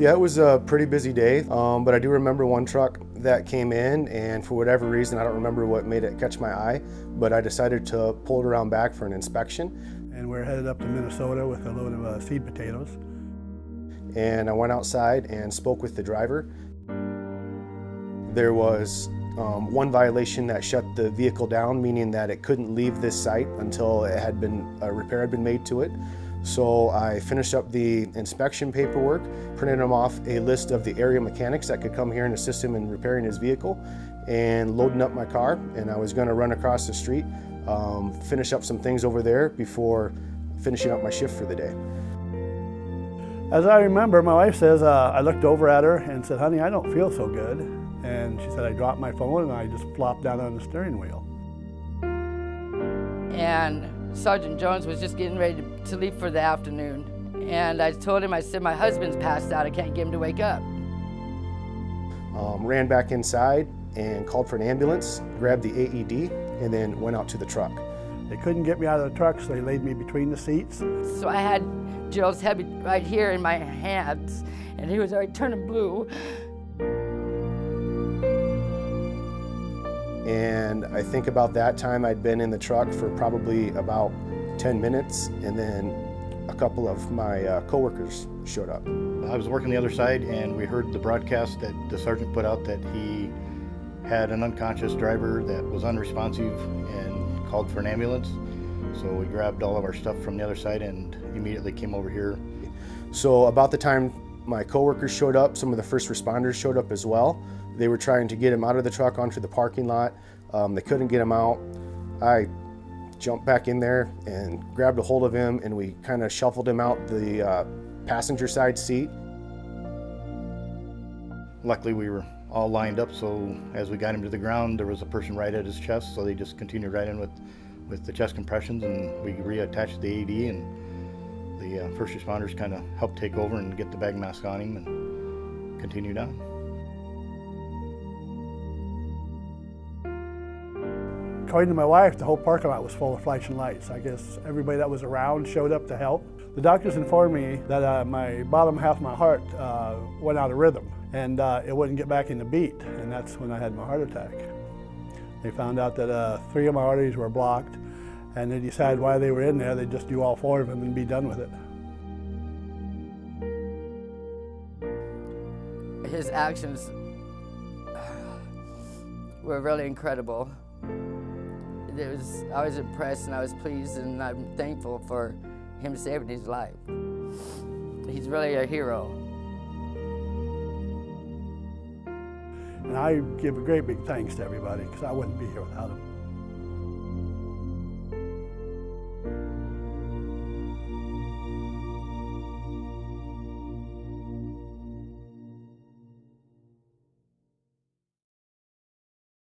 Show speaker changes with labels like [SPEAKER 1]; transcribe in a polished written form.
[SPEAKER 1] Yeah, it was a pretty busy day, but I do remember one truck that came in, and for whatever reason, I don't remember what made it catch my eye, but I decided to pull it around back for an inspection.
[SPEAKER 2] And we're headed up to Minnesota with a load of seed potatoes.
[SPEAKER 1] And I went outside and spoke with the driver. There was one violation that shut the vehicle down, meaning that it couldn't leave this site until it had been, a repair had been made to it. So I finished up the inspection paperwork, printed him off a list of the area mechanics that could come here and assist him in repairing his vehicle, and loading up my car. And I was going to run across the street, finish up some things over there before finishing up my shift for the day.
[SPEAKER 2] As I remember, my wife says, I looked over at her and said, "Honey, I don't feel so good." And she said, I dropped my phone and I just flopped down on the steering wheel.
[SPEAKER 3] And Sergeant Jones was just getting ready to leave for the afternoon. And I told him, I said, my husband's passed out, I can't get him to wake up.
[SPEAKER 1] Ran back inside and called for an ambulance, grabbed the AED, and then went out to the truck.
[SPEAKER 2] They couldn't get me out of the truck, so they laid me between the seats.
[SPEAKER 3] So I had Jill's head right here in my hands, and he was already turning blue.
[SPEAKER 1] And I think about that time I'd been in the truck for probably about 10 minutes, and then a couple of my coworkers showed up.
[SPEAKER 4] I was working the other side, and we heard the broadcast that the sergeant put out that he had an unconscious driver that was unresponsive and called for an ambulance. So we grabbed all of our stuff from the other side and immediately came over here.
[SPEAKER 1] So about the time my coworkers showed up, some of the first responders showed up as well. They were trying to get him out of the truck onto the parking lot. They couldn't get him out. I jumped back in there and grabbed a hold of him, and we kind of shuffled him out the passenger side seat.
[SPEAKER 4] Luckily, we were all lined up, so as we got him to the ground, there was a person right at his chest, so they just continued right in with the chest compressions, and we reattached the AED, and the first responders kind of helped take over and get the bag mask on him and continued on.
[SPEAKER 2] According to my wife, the whole parking lot was full of flashing lights. I guess everybody that was around showed up to help. The doctors informed me that my bottom half of my heart went out of rhythm, and it wouldn't get back in the beat, and that's when I had my heart attack. They found out that 3 of my arteries were blocked, and they decided while they were in there, they'd just do all 4 of them and be done with it.
[SPEAKER 3] His actions were really incredible. I was impressed and I was pleased, and I'm thankful for him saving his life. He's really a hero.
[SPEAKER 2] And I give a great big thanks to everybody, because I wouldn't be here without him.